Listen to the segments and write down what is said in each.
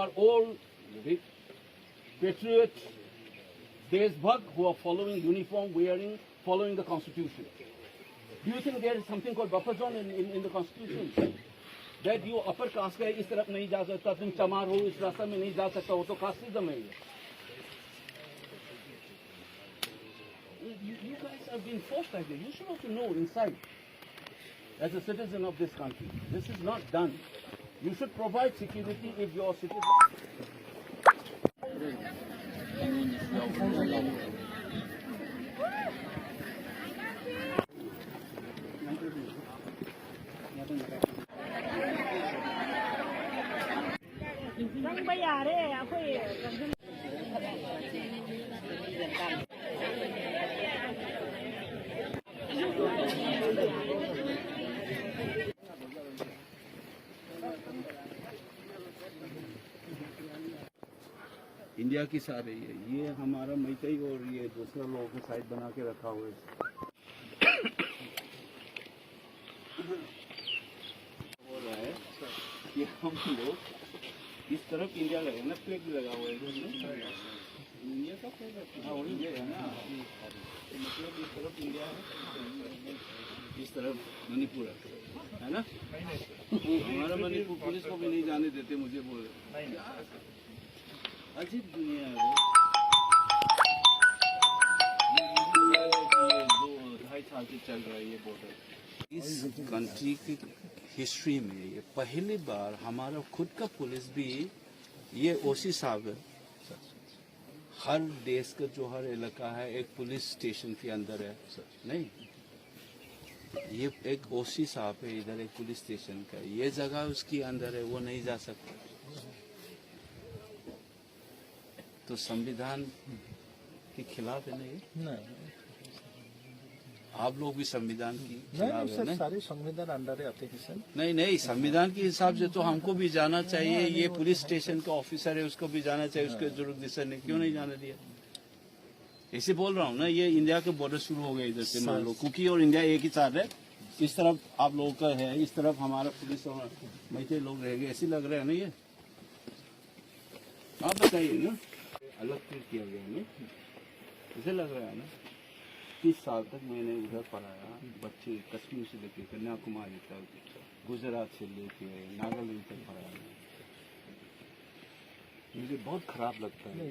are all patriots, Deshbhakt, who are following uniform wearing, following the Constitution. Do you think there is something called buffer zone in the Constitution? That you upper caste का इस तरफ नहीं जा सकता, तुम चमार हो इस रास्ते में नहीं जा सकता, वो तो कास्टिज्म है. You guys have been forced like that. You should also know inside, as a citizen of this country, this is not done. You should provide security if your citizen. India की सारे ये हमारा मैतई और ये दूसरा लोगों के साइड बना के रखा हुआ है. हो रहा है कि हम लोग इस तरफ इंडिया लगा ना, फ्लैग लगा हुआ है इंडिया का फ्लैग. हाँ वही है ना, मतलब इस तरफ इंडिया है, इस तरफ मणिपुर है ना. हमारा मणिपुर पुलिस को भी नहीं जाने देते, मुझे बोले. अजीब दुनिया है. 2-2.5 साल से चल रहा है ये बॉर्डर. इस कंट्री की हिस्ट्री में ये पहली बार हमारा खुद का पुलिस भी, ये ओसी साहब है, हर देश का जो हर इलाका है एक पुलिस स्टेशन के अंदर है. नहीं, ये एक ओसी साहब है इधर, एक पुलिस स्टेशन का. ये जगह उसके अंदर है, वो नहीं जा सकता. तो संविधान के खिलाफ है नहीं. आप लोग भी संविधान की खिलाफ है ना. सारे संविधान अंडर आते हैं सर. नहीं, संविधान के हिसाब से तो हमको भी जाना चाहिए. ये पुलिस स्टेशन का ऑफिसर है, उसको भी जाना चाहिए. उसके जुरिडिक्शन ने क्यों नहीं जाने दिया? ऐसे बोल रहा हूँ ना. ये इंडिया के बॉर्डर शुरू हो गए इधर से, मान लो कुकी और इंडिया एक ही साथ है. इस तरफ आप लोगों का है, इस तरफ हमारा पुलिस और मैथे लोग रह गए. ऐसे लग रहा है ना ये. आप बताइए ना, अलग ट्रीट किया गया ना, ऐसे लग रहा है ना. 30 साल तक मैंने उधर पढ़ाया. बच्चे कश्मीर से लेके कन्याकुमारी तक, गुजरात से लेके नागालैंड तक पढ़ाया. मुझे बहुत खराब लगता है.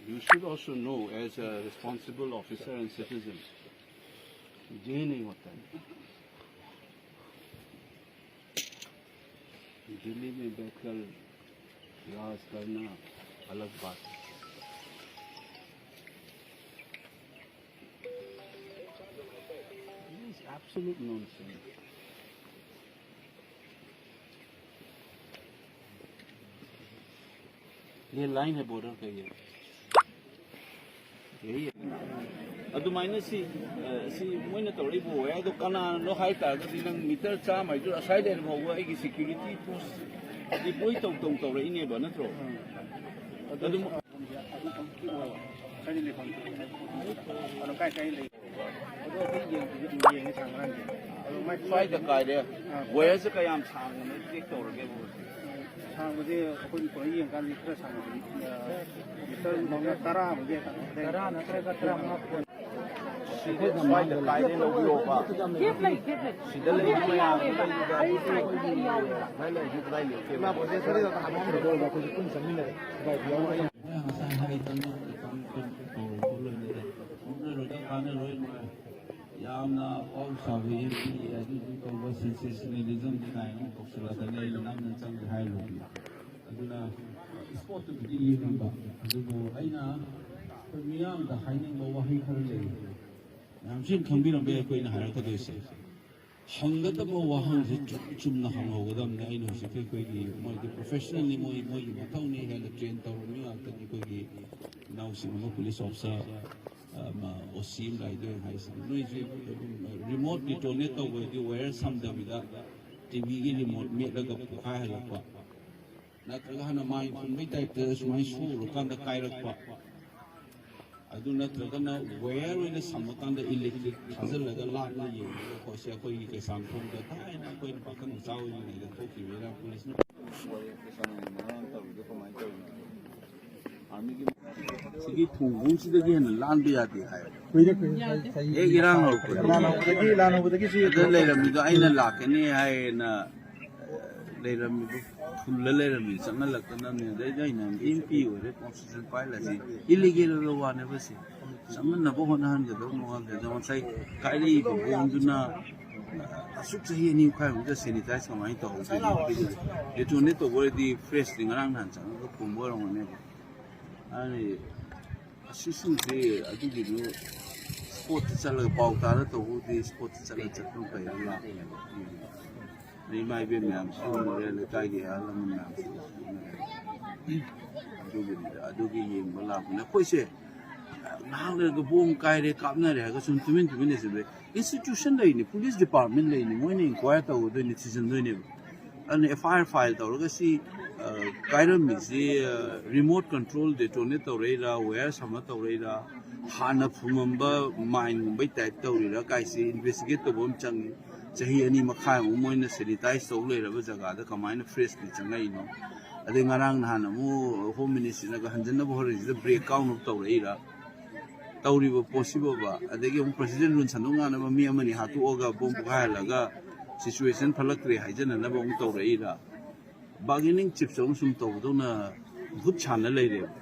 You should also know as a responsible officer and citizen, ये नहीं होता है. दिल्ली में बैठकर राज करना अलग बात है. It's absolute nonsense. ये लाइन है बॉर्डर का, ये यही है. अदुमाइना सी मोइना तौरी बो है. तो कनानो हाई तारगदी नंग मीटर 100 असाइड एन भोवा एगी सिक्योरिटी फोर्स डिप्लॉय तौरे इनेबा नत्रो. अदुम फाइदा कायदे वेयर से कयाम सांगने चेक तौरगे बो. सांगबदे अखोई कोई यंगान मीटर सांगबदि मीटर नंगा 10 मुझे 10 नत्रगा 10 फाइदा कायदे लोगोबा सिदा ले मया आई साइड नहीं ले हितराई ले केमा बोजे सरी तो हम दो बा को कुन समिले बाय दियो या हां हाई तन तो लोने रोजा खाने रोय यामना ऑल सावे की अदि को सेंसेशनलिज्म दिखाएं कोसला तने नाम चंग हाई लो. अदुना स्पोर्ट की येनबा अदुबो आइना मियाम दा हाइनिंग वही खर ले. नामसिन खंबिरम बे कोइना हारकदोइसे हंगदबो वहां से चुमना हंगोगदम ने आइनो से कोइगी मोइ प्रोफेशनली मोइ मथौनी है ट्रेन तौरमी आतनी कोइगी नाउसिंग पुलिस ऑफिसर ओसीम लाइदे हाइस नोइजे रिमोट डिटोनेट तौबदि वायर समदबिदा टीवी की रिमोट मेटलगा पुखाय हलपा नत्रगा हना माइ फुनबै टाइप सुमाइ सुरु कांदा काइरकपा ꯑꯗꯨ ꯅꯠꯇ꯭ꯔꯒꯅ ꯋꯦꯌꯔ ꯑꯣꯏꯅ ꯁꯝꯃꯀꯥꯟꯗ ꯏꯂꯦꯛꯇ꯭ꯔꯤꯛ ꯊꯥꯖꯤꯜꯂꯒ ꯂꯥꯞꯅ ꯌꯦꯡꯕꯒ ꯑꯩꯈꯣꯏꯁꯦ ꯑꯩꯈꯣꯏꯒꯤ ꯀꯩꯁꯥꯝꯊꯣꯡꯗ ꯊꯥꯏꯅ ꯑꯩꯈꯣꯏꯅ ꯄꯥꯈꯪ ꯃꯆꯥ ꯑꯣꯏꯔꯤꯉꯩꯗ ꯊꯣꯛꯈꯤꯕꯅꯤꯅ ꯄꯨꯂꯤꯁꯅ ꯁꯤꯒꯤ ꯊꯣꯡꯒꯣꯡꯁꯤꯗꯒꯤ ꯍꯦꯟꯅ ꯂꯥꯟꯕ ꯌꯥꯗꯦ ꯍꯥꯏ ꯍꯦꯛ ꯏꯔꯥꯡ ꯍꯧꯔꯛꯄꯗ ꯂꯩꯔꯝꯃꯤꯗꯣ ꯑꯩꯅ ꯂꯥꯛꯀꯅꯤ ꯍꯥꯏꯅ ꯂꯩꯔꯝꯃꯤꯗꯣ ꯐꯨꯜꯂ ꯂꯩꯔꯝꯃꯤ ꯆꯪꯍꯜꯂꯛꯇꯅꯕꯅꯤ ꯑꯗꯩꯗ ꯑꯩꯅ ꯑꯦꯝ ꯄꯤ ꯑꯣꯏꯔꯦ ꯀꯣꯟꯁꯇꯤꯇ꯭ꯌꯨꯁꯟ ꯄꯥꯏꯂꯁꯤ ꯏꯂꯤꯒꯦꯜ ꯑꯣꯏꯕ ꯋꯥꯅꯦꯕ ꯁꯤ ꯆꯪꯍꯟꯅꯕ ꯍꯣꯠꯅꯍꯟꯒꯗꯧꯅꯣ ꯈꯪꯗꯦ ꯑꯗꯣ ꯉꯁꯥꯏ ꯀꯥꯏꯔꯛꯏꯕ ꯕꯣꯝꯗꯨꯅ ꯑꯁꯨꯛ ꯆꯍꯤ 2 ꯃꯈꯥꯏꯃꯨꯛꯇ ꯁꯦꯅꯤꯇꯥꯏꯁ ꯀꯃꯥꯏꯅ ꯇꯧꯍꯧꯗꯣꯏꯅꯣ ꯗꯦꯇꯣꯅꯦꯠ ꯇꯧꯕ ꯑꯣꯏꯔꯗꯤ ꯐ꯭ꯔꯦꯁꯇꯤ ꯉꯔꯥꯡ ꯅꯍꯥꯟ ꯆꯪꯉꯒ ꯐꯨꯝꯕ ꯑꯣꯏꯔꯝꯒꯅꯦꯕ ꯑꯗꯨꯅ ꯑꯁꯤꯁꯤꯡꯁꯦ ꯑꯗꯨꯒꯤꯗꯨ ꯁ꯭ꯄꯣꯠꯇ ꯆꯠꯂꯒ ꯄꯥꯎ ꯇꯥꯔ ꯇꯧꯕꯗꯤ ꯁ꯭ꯄꯣꯠꯇ ꯆꯠꯂꯒ ꯆꯠꯄ ꯐꯩ ꯂꯥꯛꯄꯅꯦꯕ ꯏꯃꯥ ꯏꯕꯦꯟ ꯃꯌꯥꯝꯁꯨ ꯎꯅꯔꯦ ꯂꯩꯀꯥꯏꯒꯤ ꯑꯍꯜ ꯂꯃꯟ ꯃꯌꯥꯝꯁꯨ ꯎꯅꯔꯦ ꯑꯗꯨꯒꯤ ꯌꯦꯡꯕ ꯂꯥꯛꯄꯅꯦ ꯑꯩꯈꯣꯏꯁꯦ ꯉꯥꯏꯍꯥꯛ ꯂꯩꯔꯒ ꯕꯣꯝ ꯀꯥꯏꯔꯦ ꯀꯥꯞꯅꯔꯦ ꯍꯥꯏꯔꯒ ꯁꯨꯝ ꯇꯨꯃꯤꯟ ꯂꯩꯁꯤꯜꯂꯦ ꯏꯟꯁꯇꯤꯇ꯭ꯌꯨꯁꯟ ꯂꯩꯅꯤ ꯄꯨꯂꯤꯁ ꯗꯤꯄꯥꯔꯠꯃꯦꯟ ꯂꯩꯅꯤ ꯃꯣꯏꯅ ꯏꯟꯀ꯭ꯋꯥꯏꯔ ꯇꯧꯒꯗꯣꯏꯅꯤ ꯊꯤꯖꯤꯟꯗꯣꯏꯅꯦꯕ ꯑꯗꯨꯅ FIR ꯐꯥꯏꯜ ꯇꯧꯔꯒ ꯁꯤ ꯀꯥꯏꯔꯝꯃꯤꯁꯤ ꯔꯤꯃꯣꯠ ꯀꯟꯇ꯭ꯔꯣꯜ ꯗꯦꯇꯣꯅꯦꯠ ꯇꯧꯔꯛꯏꯔꯥ ꯋꯦꯌꯔ ꯁꯝꯃ ꯇꯧꯔꯛꯏꯔꯥ ꯍꯥꯟꯅ ꯐꯨꯝꯃꯝꯕ ꯃꯥꯏꯟꯒꯨꯝꯕꯩ ꯇꯥꯏꯞ ꯇꯧꯔꯤꯔꯥ ꯀꯥꯏꯁꯤ ꯏꯟꯚꯦꯁꯇꯤꯒꯦꯠ ꯇꯧꯕ ꯑꯃ ꯆꯪꯉꯤ ꯆꯍꯤ 2 ꯃꯈꯥꯏꯃꯨꯛ ꯃꯣꯏꯅ ꯁꯦꯅꯤꯇꯥꯏꯁ ꯇꯧ ꯂꯩꯔꯕ ꯖꯒꯥꯗ ꯀꯃꯥꯏꯅ ꯐ꯭ꯔꯦꯁꯂꯤ ꯆꯪꯉꯛꯏꯅꯣ ꯑꯗꯩ ꯉꯔꯥꯡ ꯅꯍꯥꯟ ꯑꯃꯨꯛ ꯍꯣꯝ ꯃꯤꯅꯤꯁꯇ꯭ꯔꯤꯅꯒ ꯍꯟꯖꯟꯅꯕ ꯍꯣꯠꯅꯔꯤꯁꯤꯗ ꯕ꯭ꯔꯦꯛ ꯀꯥꯎꯅꯕ ꯇꯧꯔꯛꯏꯔꯥ ꯇꯧꯔꯤꯕ ꯄꯣꯠꯁꯤꯕꯣꯕ ꯑꯗꯒꯤ ꯑꯃꯨꯛ ꯄ꯭ꯔꯁꯤꯗꯦꯟ ꯔꯨꯜ ꯁꯟꯗꯣꯛꯅꯅꯕ ꯃꯤ ꯑꯃꯅꯤ ꯍꯥꯠꯇꯣꯛꯑꯒ ꯕꯣꯝ ꯄꯣꯈꯥꯏꯍꯜꯂꯒ ꯁꯤꯆꯨꯋꯦꯁꯟ ꯐꯠꯂꯛꯇ꯭ꯔꯦ ꯍꯥꯏꯖꯅꯅꯕ ꯑꯃꯨꯛ ꯇꯧꯔꯛꯏꯔꯥ ꯕꯥꯔꯒꯦꯅꯤꯡ ꯆꯤꯞꯁ ꯑꯃ ꯁꯨꯝ ꯇꯧꯕꯗꯧꯅ ꯚꯨꯠ ꯁꯥꯟꯅ ꯂꯩꯔꯦꯕ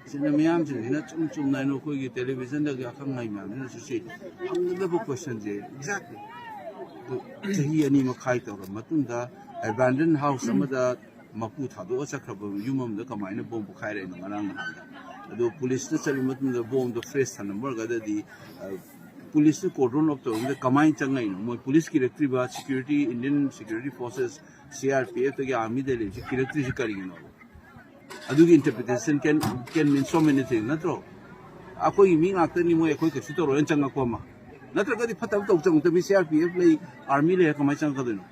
ꯁꯤꯅ ꯃꯤꯌꯥꯝꯁꯤꯡꯁꯤꯅ ꯆꯨꯝꯅ ꯑꯩꯈꯣꯏꯒꯤ ꯇꯦꯂꯤꯚꯤꯖꯟꯗꯒꯤ ꯑꯈꯪ ꯑꯍꯩ ꯃꯌꯥꯝꯁꯤꯅꯁꯨ ꯁꯤ ꯍꯪꯒꯗꯕ ꯀꯣꯏꯁꯟꯁꯦ ꯑꯦꯛꯖꯦꯛꯂꯤ ꯆꯍꯤ 2 ꯃꯈꯥꯏ ꯇꯧꯔꯕ ꯃꯇꯨꯡꯗ ꯑꯦꯕꯥꯟꯗꯟ ꯍꯥꯎꯁ ꯑꯃꯗ ꯃꯄꯨ ꯊꯥꯗꯣꯛꯑ ꯆꯠꯈ꯭ꯔꯕ ꯌꯨꯝ ꯑꯃꯗ ꯀꯃꯥꯏꯅ ꯕꯣꯝ ꯄꯣꯈꯥꯏꯔꯛꯏꯅꯣ ꯉꯔꯥꯡ ꯅꯍꯥꯟꯗ ꯑꯗꯣ ꯄꯨꯂꯤꯁꯅ ꯆꯠꯂꯕ ꯃꯇꯨꯡꯗ ꯕꯣꯝꯗꯣ ꯐ꯭ꯔꯦꯁ ꯊꯅꯝꯕ ꯑꯣꯏꯔꯒꯗꯤ ꯄꯨꯂꯤꯁꯅ ꯀꯣꯔꯗꯣꯟ ꯑꯣꯐ ꯇꯧꯔꯒ ꯀꯃꯥꯏꯅ ꯆꯪꯉꯛꯏꯅꯣ ꯃꯣꯏ police ꯀꯤꯔꯛꯇ꯭ꯔꯤꯕ security Indian security forces CRPFꯇꯒꯤ ꯑꯥꯔꯃꯤꯗ ꯂꯩꯕꯁꯤ ꯀꯤꯔꯛꯇ꯭ꯔꯤꯁꯤ ꯀꯔꯤꯒꯤꯅꯣ ꯑꯗꯨꯒꯤ ꯏꯟꯇꯔꯄ꯭ꯔꯤꯇꯦꯁꯟ ꯀꯦꯟ ꯃꯤꯟ ꯁꯣ ꯃꯦꯅꯤ ꯊꯤꯡ ꯅꯠꯇ꯭ꯔꯣ ꯑꯩꯈꯣꯏꯒꯤ ꯃꯤ ꯉꯥꯛꯇꯅꯤ ꯃꯣꯏ ꯑꯩꯈꯣꯏ ꯀꯩꯁꯨ ꯇꯧꯔꯣꯏꯅ ꯆꯪꯉꯛꯄ ꯑꯃ ꯅꯠꯇ꯭ꯔꯒꯗꯤ ꯐꯠꯇꯕ ꯆꯪꯉꯛꯇꯕꯤ CRPF ꯂꯩ ꯑꯥꯔꯃꯤ ꯂꯩ ꯀꯃꯥꯏꯅ ꯆꯪꯉꯛꯀꯗꯣꯏꯅꯣ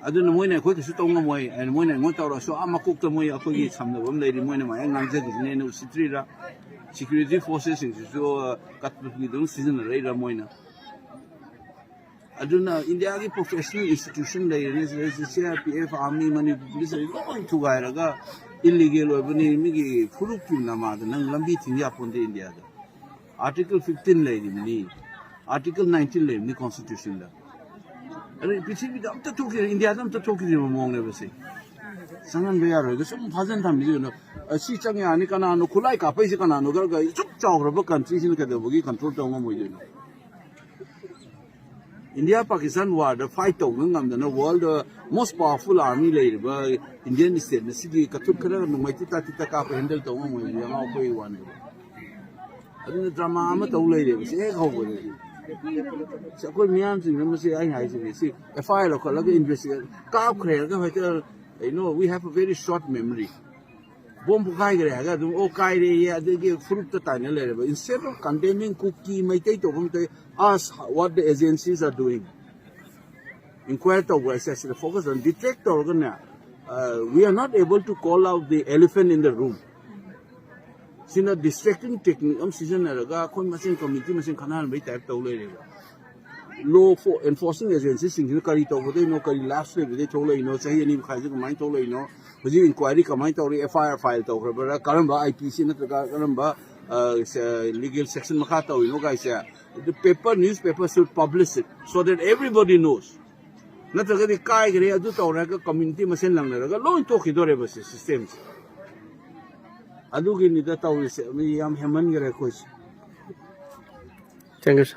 ꯑꯗꯨꯅ ꯃꯣꯏꯅ ꯑꯩꯈꯣꯏ ꯀꯩꯁꯨ ꯇꯧ ꯉꯝꯃꯣꯏ ꯃꯣꯏꯅ ꯑꯩꯉꯣꯟꯗ ꯇꯧꯔꯁꯨ ꯃꯀꯣꯛꯇ ꯃꯣꯏ ꯑꯩꯈꯣꯏꯒꯤ ꯁꯝꯅꯕ ꯑꯃ ꯂꯩꯔꯤ ꯃꯣꯏꯅ ꯃꯌꯥꯝ ꯉꯥꯡꯖꯈꯤꯁꯤꯅ ꯑꯩꯅ ꯎꯁꯤꯠꯇ꯭ꯔꯤꯔꯥ ꯁꯦꯀ꯭ꯌꯨꯔꯤꯇꯤ ꯐꯣꯔꯁꯦꯁꯁꯤꯡꯁꯤꯁꯨ ꯀꯠꯄꯒꯤꯗꯪ ꯁꯤꯖꯤꯟꯅꯔꯛꯏꯔꯥ ꯃꯣꯏꯅ ꯑꯗꯨꯅ ꯏꯟꯗꯤꯌꯥꯒꯤ ꯄ꯭ꯔꯣꯐꯦꯁꯅꯦꯜ ꯏꯟꯁꯇꯤꯇ꯭ꯌꯨꯁꯟ ꯂꯩꯔꯅꯤ ꯁꯤꯗꯩꯁꯤ CRPF ꯑꯥꯔꯃꯤ ꯃꯅꯤꯄꯨꯔ ꯄꯨꯂꯤꯁ ꯂꯣꯏ ꯊꯨꯒꯥꯏꯔꯒ ꯏꯜꯂꯤꯒꯦꯜ ꯑꯣꯏꯕꯅꯤ ꯃꯤꯒꯤ ꯐꯨꯔꯨꯞꯀꯤ ꯅꯃꯥꯗ ꯅꯪ ꯂꯝꯕꯤ ꯊꯤꯡ ꯌꯥꯄꯣꯟꯗꯦ ꯏꯟꯗꯤꯌꯥꯗ ꯑꯥꯔꯇꯤꯀꯜ 15 ꯂꯩꯔꯤꯕꯅꯤ ꯑꯥꯔꯇꯤꯀꯜ 19 ꯂꯩꯔꯤꯕꯅꯤ ꯀꯣꯟꯁꯇꯤꯇ꯭ꯌꯨꯁꯟꯗ ꯑꯗꯨ ꯄ꯭ꯔꯤꯊꯤꯕꯤꯗ ꯑꯝꯇ ꯊꯣꯛꯈꯤꯗ꯭ꯔꯤꯕ ꯏꯟꯗꯤꯌꯥꯗ ꯑꯝꯇ ꯊꯣꯛꯈꯤꯗ꯭ꯔꯤꯕ ꯃꯑꯣꯡꯅꯦꯕ ꯁꯤ ꯆꯪꯍꯟꯕ ꯌꯥꯔꯣꯏꯒ ꯁꯨꯝ ꯐꯥꯖꯟ ꯊꯝꯕꯤꯗꯣꯏꯅꯣ ꯁꯤ ꯆꯪ ꯌꯥꯅꯤ ꯀꯅꯥꯅꯣ ꯈꯨꯠꯂꯥꯏ ꯀꯥꯞꯄꯩꯁꯤ ꯀꯅꯥꯅꯣ ꯈꯔꯒ ꯁꯨꯛ ꯆꯥꯎꯈ꯭ꯔꯕ ꯀꯟꯇ꯭ꯔꯤꯁꯤꯅ ꯀꯩꯗꯧꯕꯒꯤ ꯀꯟꯇ꯭ꯔꯣꯜ ꯇꯧ ꯉꯝꯃꯣꯏꯗꯣꯏꯅꯣ India Pakistan ꯋꯥꯔꯗ ꯐꯥꯏꯠ ꯇꯧꯕ ꯉꯝꯗꯅ ꯋꯥꯔꯜꯗ ꯃꯣꯁ ꯄꯥꯋꯔꯐꯨꯜ ꯑꯥꯔꯃꯤ ꯂꯩꯔꯤꯕ ꯏꯟꯗꯤꯌꯟ ꯁ꯭ꯇꯦꯠꯅ ꯁꯤꯒꯤ ꯀꯊꯨꯠ ꯈꯔ ꯅꯣꯡꯃꯩ ꯇꯤꯇꯥ ꯀꯥꯞꯄ ꯍꯦꯟꯗꯜ ꯇꯧ ꯉꯝꯃꯣꯏ ꯑꯉꯥꯎꯕꯒꯤ ꯋꯥꯅꯦꯕ ꯑꯗꯨꯅ ꯗ꯭ꯔꯃꯥ ꯑꯃ ꯇꯧ ꯂꯩꯔꯦꯕ ꯁꯤ ꯍꯦꯛ ꯍꯧꯕꯗꯗꯤ ꯑꯩꯈꯣꯏ ꯃꯤꯌꯥꯝꯁꯤꯡꯅ ꯃꯁꯤ ꯑꯩꯅ ꯍꯥꯏꯁꯤꯅꯦ ꯁꯤ FIR ꯂꯧꯈꯠꯂꯒ ꯏꯟꯚꯦꯁꯇꯤꯒꯦꯠ ꯀꯥꯞꯈ꯭ꯔꯦꯒ ꯍꯦꯛꯇ we have a very short memory ꯕꯣꯝ ꯄꯣꯈꯥꯏꯈ꯭ꯔꯦ ꯍꯥꯏꯔꯒ ꯑꯗꯨꯝ ꯀꯥꯏꯔꯦꯌꯦ ꯑꯗꯒꯤ ꯐꯨꯔꯨꯞꯇ ꯇꯥꯏꯅ ꯂꯩꯔꯦꯕ instead of condemning Kuki Meitei ꯇꯧꯕ ꯃꯇꯝ ask what the agencies are doing inquire toward assessment focus on detect toward we are not able to call out the elephant in the room sina distracting technique sijanaraga khon masin committee masin khanan bai type taw lei law for enforcing agencies sing kari tawbodai no kari last le bidai tholai no chahi ani khaji kamai tholai no hoji inquiry kamai tawri FIR file tawkhra karamba IPC natraga karamba legal section makha tawi no guys the newspaper should publish it so that everybody knows natragadi kai gre adu tawraga community masen langnaraga loin tokhidore bas system adugi ni da tawri se yam heman gre kois Thank you, sir.